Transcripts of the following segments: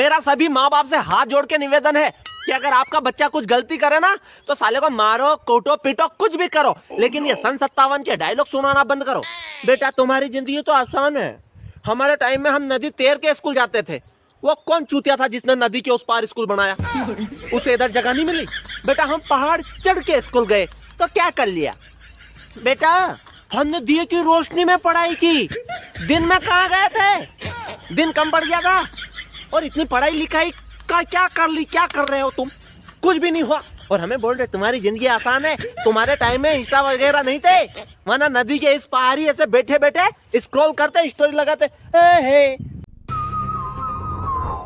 मेरा सभी माँ बाप से हाथ जोड़ के निवेदन है कि अगर आपका बच्चा कुछ गलती करे ना तो साले को मारो, कोटो, पीटो, कुछ भी करो, लेकिन ये सन 57 के डायलॉग सुनाना बंद करो। बेटा तुम्हारी जिंदगी तो आसान है। हमारे टाइम में हम नदी तैर के स्कूल जाते थे। वो कौन चूतिया था जिसने नदी के उस पार स्कूल बनाया? उसे इधर जगह नहीं मिली। बेटा हम पहाड़ चढ़ के स्कूल गए तो क्या कर लिया? बेटा हमने दिए की रोशनी में पढ़ाई की, दिन में कहाँ गए थे? दिन कम पड़ गया था। और इतनी पढ़ाई लिखाई का क्या कर रहे हो तुम? कुछ भी नहीं हुआ। और हमें बोल रहे तुम्हारी जिंदगी आसान है। तुम्हारे टाइम में इंस्टा वगैरह नहीं थे, वरना नदी के इस पहाड़ी ऐसे बैठे बैठे स्क्रॉल करते, स्टोरी लगाते।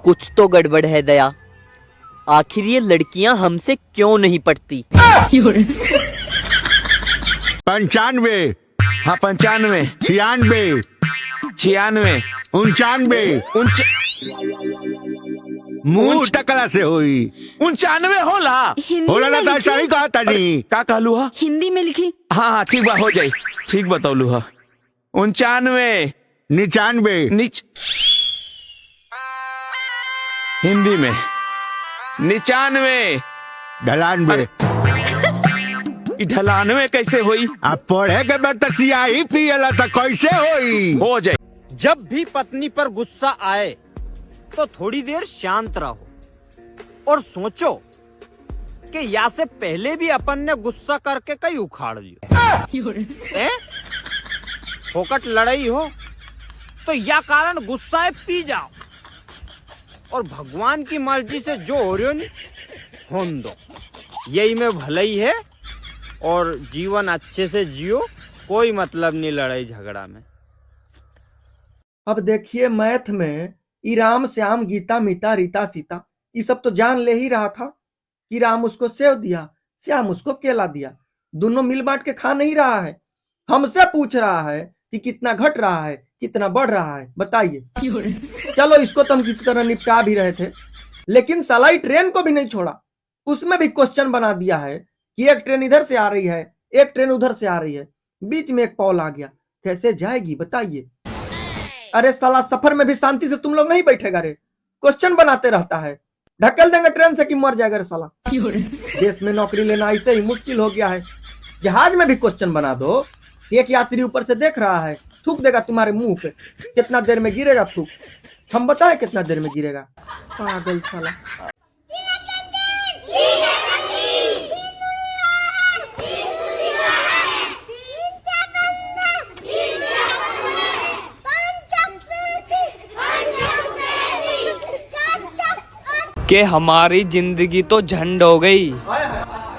कुछ तो गड़बड़ है दया, आखिर ये लड़कियां हमसे क्यों नहीं पढ़ती? 95, हाँ 95, 96, 96, 99, मुंह टकला से हुई 99 होला। होला ना तो सही कहा तनी। का कहलू हा? हिंदी में लिखी। हाँ हाँ ठीक बा, हो जाई। ठीक बतौलू हा। 99, 99, नीच हिंदी में 99, 99। ढलानवे कैसे हुई? अब पढ़े के बाद तक सियाही पियला तो कैसे होई? हो जाए। जब भी पत्नी पर गुस्सा आए तो थोड़ी देर शांत रहो और सोचो कि या से पहले भी अपन ने गुस्सा करके कहीं उखाड़ लिया। फोकट लड़ाई हो तो या कारण गुस्सा है पी जाओ और भगवान की मर्जी से जो हो रही हो नहीं होने दो। यही में भलाई है और जीवन अच्छे से जियो, कोई मतलब नहीं लड़ाई झगड़ा में। अब देखिए मैथ में ई राम श्याम गीता मीता रीता सीता ये सब तो जान ले ही रहा था कि राम उसको सेव दिया, श्याम उसको केला दिया। दोनों मिल बांट के खा नहीं रहा है, हमसे पूछ रहा है कि कितना घट रहा है, कितना बढ़ रहा है, बताइए। चलो इसको तो हम किसी तरह निपटा भी रहे थे, लेकिन सलाई ट्रेन को भी नहीं छोड़ा। उसमें भी क्वेश्चन बना दिया है कि एक ट्रेन इधर से आ रही है, एक ट्रेन उधर से आ रही है, बीच में एक पॉल आ गया, कैसे जाएगी बताइए। अरे साला सफर में भी शांति से तुम लोग नहीं बैठेगा रे, क्वेश्चन बनाते रहता है। ढकेल देंगे ट्रेन से कि मर जाएगा रे साला। देश में नौकरी लेना ऐसे ही मुश्किल हो गया है। जहाज में भी क्वेश्चन बना दो, एक यात्री ऊपर से देख रहा है, थूक देगा तुम्हारे मुंह पे। कितना देर में गिरेगा थूक? हम बताएं कितना देर में गिरेगा? पागल साला। कि हमारी जिंदगी तो झंड हो गई,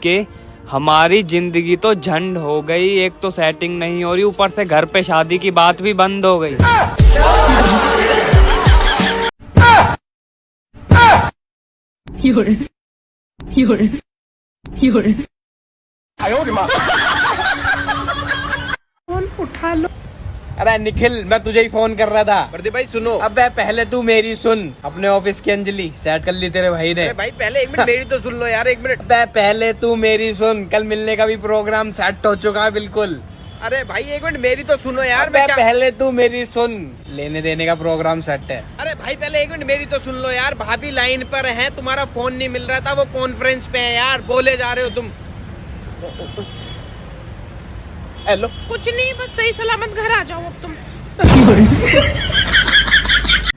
कि हमारी जिंदगी तो झंड हो गई। एक तो सेटिंग नहीं हो रही, ऊपर से घर पे शादी की बात भी बंद हो गई। फोन उठा लो। अरे निखिल, मैं तुझे ही फोन कर रहा था। प्रदीप भाई सुनो। अबे पहले तू मेरी सुन। अपने ऑफिस की अंजलि सेट कर ली तेरे भाई ने। भाई पहले 1 मिनट मेरी तो सुन लो यार, 1 मिनट। अबे पहले तू मेरी सुन। कल मिलने का भी प्रोग्राम सेट हो चुका है बिल्कुल। अरे भाई 1 मिनट मेरी तो सुनो यार। पहले तू मेरी सुन। लेने देने का प्रोग्राम सेट है। अरे भाई पहले 1 मिनट मेरी तो सुन लो यार। भाभी लाइन पर है, तुम्हारा फोन नहीं मिल रहा था, वो कॉन्फ्रेंस पे है यार। बोले जा रहे हो तुम। हेलो। कुछ नहीं, बस सही सलामत घर आ जाओ अब तुम।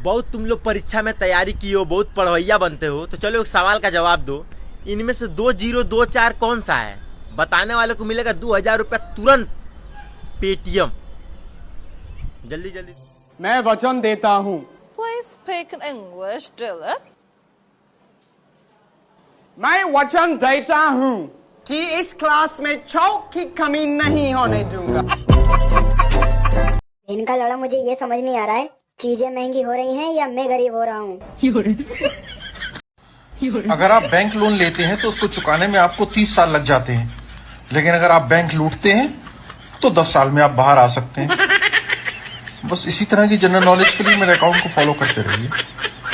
बहुत तुम लोग परीक्षा में तैयारी की हो, बहुत पढ़वैया बनते हो, तो चलो एक सवाल का जवाब दो। इनमें से 2024 कौन सा है? बताने वाले को मिलेगा 2000 रुपया तुरंत पेटीएम। जल्दी जल्दी। मैं वचन देता हूँ। Please speak in English, Dylan. मैं वचन देता हूँ कि इस क्लास में चौक की कमी नहीं होने दूंगा। इनका लड़ा मुझे ये समझ नहीं आ रहा है, चीजें महंगी हो रही हैं या मैं गरीब हो रहा हूँ। अगर आप बैंक लोन लेते हैं तो उसको चुकाने में आपको 30 साल लग जाते हैं, लेकिन अगर आप बैंक लूटते हैं तो 10 साल में आप बाहर आ सकते हैं। बस इसी तरह की जनरल नॉलेज के लिए मेरे अकाउंट को फॉलो करते रहिए,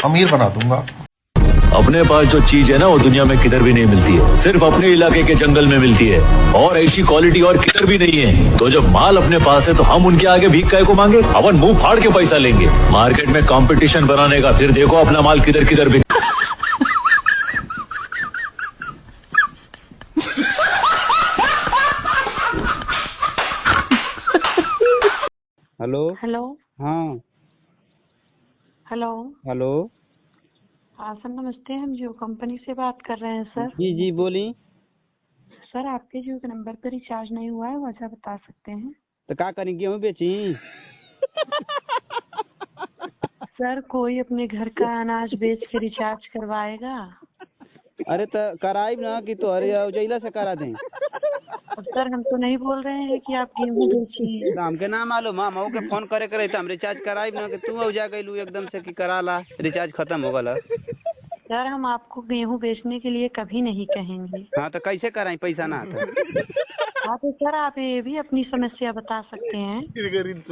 अमीर बना दूंगा आपको। अपने पास जो चीज है ना वो दुनिया में किधर भी नहीं मिलती है, सिर्फ अपने इलाके के जंगल में मिलती है और ऐसी क्वालिटी और किधर भी नहीं है। तो जब माल अपने पास है तो हम उनके आगे भीख काहे को मांगे, अपन मुंह फाड़ के पैसा लेंगे। मार्केट में कंपटीशन बनाने का, फिर देखो अपना माल किधर किधर बिक। हेलो हेलो हाँ हेलो हेलो हाँ सर नमस्ते, हम जियो कंपनी से बात कर रहे हैं सर। जी जी बोली। सर आपके जियो के नंबर पर रिचार्ज नहीं हुआ है, वजह बता सकते हैं? तो क्या करें, गेहूँ बेची? सर कोई अपने घर का अनाज बेच के रिचार्ज करवाएगा? अरे तो कराई ना कि तो अरे जैला से करा दें। सर हम तो नहीं बोल रहे हैं कि आप गेहूँ बेचिए। तो हमके ना मालूम, मऊ के फोन करे करे तो हम रिचार्ज कराई ना कि तू जा गई एकदम से कि करा ला, रिचार्ज खत्म हो गला। सर हम आपको गेहूँ बेचने के लिए कभी नहीं कहेंगे। हाँ तो कैसे कराई, पैसा ना आता। हाँ तो सर आप ये भी अपनी समस्या बता सकते हैं।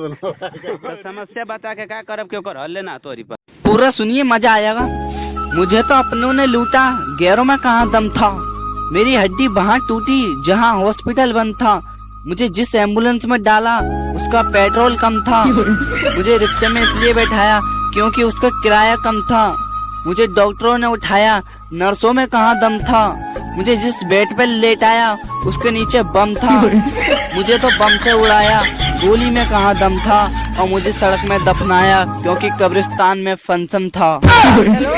तो समस्या बता के क्या करब, क्यों कर हल लेना तोरी पर। पूरा सुनिए, मजा आएगा। मुझे तो अपनों ने लूटा, गैरों में कहाँ दम था। मेरी हड्डी वहाँ टूटी जहाँ हॉस्पिटल बंद था। मुझे जिस एम्बुलेंस में डाला उसका पेट्रोल कम था। मुझे रिक्शे में इसलिए बैठाया क्योंकि उसका किराया कम था। मुझे डॉक्टरों ने उठाया, नर्सों में कहाँ दम था। मुझे जिस बेड पे लेटाया उसके नीचे बम था। मुझे तो बम से उड़ाया, गोली में कहाँ दम था। और मुझे सड़क में दफनाया क्योंकि कब्रिस्तान में फंक्शन था। हेलो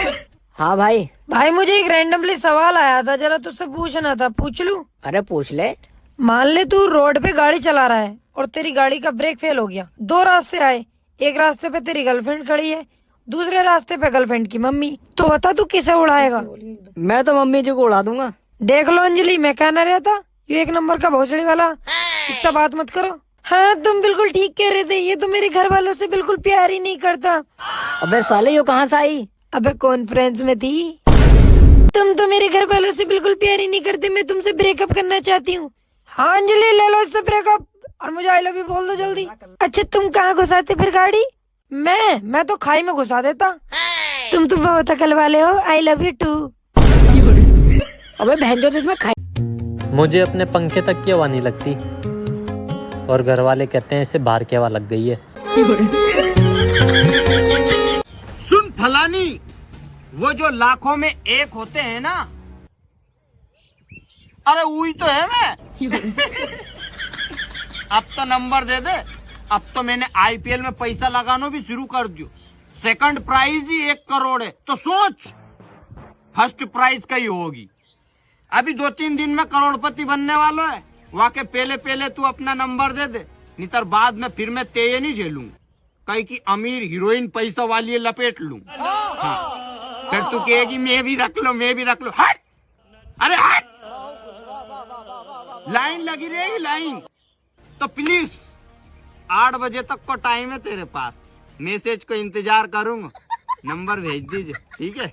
हाँ भाई। भाई मुझे एक रैंडमली सवाल आया था, जरा तुझसे पूछना था, पूछ लूं? अरे पूछ ले। मान ले तू रोड पे गाड़ी चला रहा है और तेरी गाड़ी का ब्रेक फेल हो गया। दो रास्ते आए, एक रास्ते पे तेरी गर्लफ्रेंड खड़ी है, दूसरे रास्ते पे गर्लफ्रेंड की मम्मी। तो बता तू किसे उड़ाएगा? मैं तो मम्मी जी को उड़ा दूंगा। देख लो अंजलि, मैं कहना रहता ये एक नंबर का भोसड़ी वाला, इससे बात मत करो। हाँ तुम बिल्कुल ठीक कह रहे थे, ये तो मेरे घर वालों से बिल्कुल प्यार ही नहीं करता। अबे साले ये कहाँ से आई? अबे कॉन्फ्रेंस में थी। तुम तो मेरे घर वालों से बिल्कुल प्यार ही नहीं करते, मैं तुमसे ब्रेकअप करना चाहती हूँ। हाँ अंजलि ले लो इससे ब्रेकअप और मुझे आई लव यू बोल दो जल्दी। अच्छा तुम कहाँ घुसाते फिर गाड़ी? मैं तो खाई में घुसा देता। तुम तो बहुत अकल वाले हो, आई लव यू टू। अबे बहन जो इसमें खाई। मुझे अपने पंखे तक की हवा नहीं लगती और घर वाले कहते हैं इसे बाहर की हवा लग गई है। सुन फलानी, वो जो लाखों में एक होते हैं ना, अरे वही तो है मैं। अब तो नंबर दे दे, अब तो मैंने आईपीएल में पैसा लगाना भी शुरू कर दियो। सेकंड प्राइज ही 1 करोड़ है, तो सोच फर्स्ट प्राइज का ही होगी। अभी 2-3 दिन में करोड़पति बनने वाला है। वहाँ के पहले तू अपना नंबर दे दे, नहीं तो बाद में फिर मैं तेये नहीं झेलूंगा। कहीं की अमीर हीरोइन पैसा वाली लपेट लूं। हाँ। फिर तू कहेगी मैं भी रख लो। हट, अरे हट, लाइन लगी रहेगी लाइन। तो प्लीज 8 बजे तक को टाइम है तेरे पास, मैसेज को इंतजार करूंगा, नंबर भेज दीजिए, ठीक है?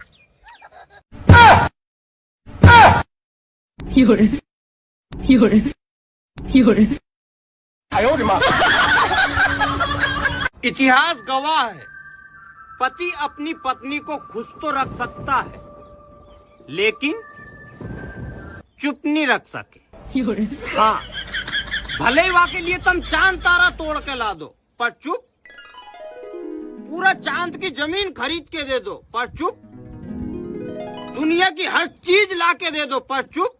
इतिहास गवाह है, पति अपनी पत्नी को खुश तो रख सकता है लेकिन चुप नहीं रख सके। हाँ, भले ही वहाँ के लिए तुम चांद तारा तोड़ के ला दो पर चुप, पूरा चांद की जमीन खरीद के दे दो पर चुप, दुनिया की हर चीज ला के दे दो पर चुप।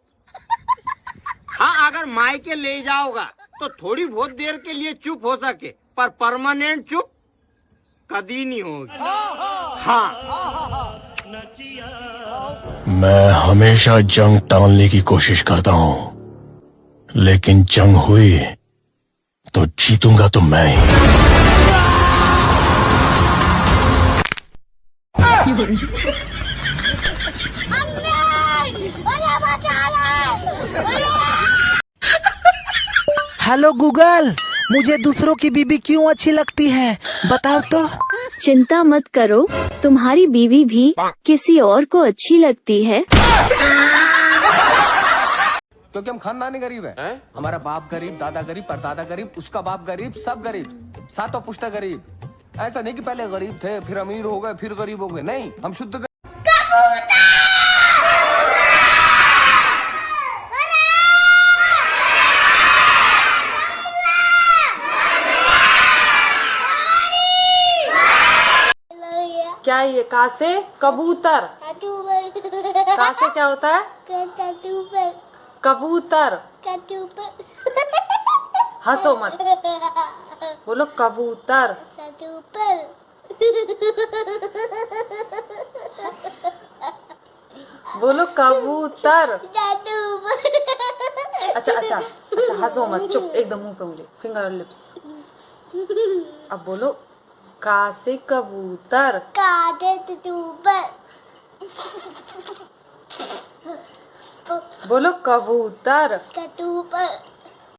हाँ, अगर मायके ले जाओगा तो थोड़ी बहुत देर के लिए चुप हो सके, पर परमानेंट चुप कभी नहीं होगी। हाँ, मैं हमेशा जंग टालने की कोशिश करता हूँ, लेकिन जंग हुई तो जीतूंगा तो मैं ही। हेलो गूगल, मुझे दूसरों की बीवी क्यों अच्छी लगती है, बताओ तो। चिंता मत करो, तुम्हारी बीवी भी किसी और को अच्छी लगती है। क्योंकि हम खानदानी गरीब है। हमारा बाप गरीब, दादा गरीब, परदादा गरीब, उसका बाप गरीब, सब गरीब, सातों पुश्ता गरीब। ऐसा नहीं कि पहले गरीब थे फिर अमीर हो गए फिर गरीब हो गए, नहीं, हम शुद्ध है ये? का से कबूतर। का से क्या होता है? कबूतर। हंसो मत, बोलो कबूतर। बोलो कबूतर। अच्छा अच्छा अच्छा, हंसो मत, चुप एकदम, मुंह पे उंगली, फिंगर और लिप्स। अब बोलो का से कबूतर। बोलो कबूतर।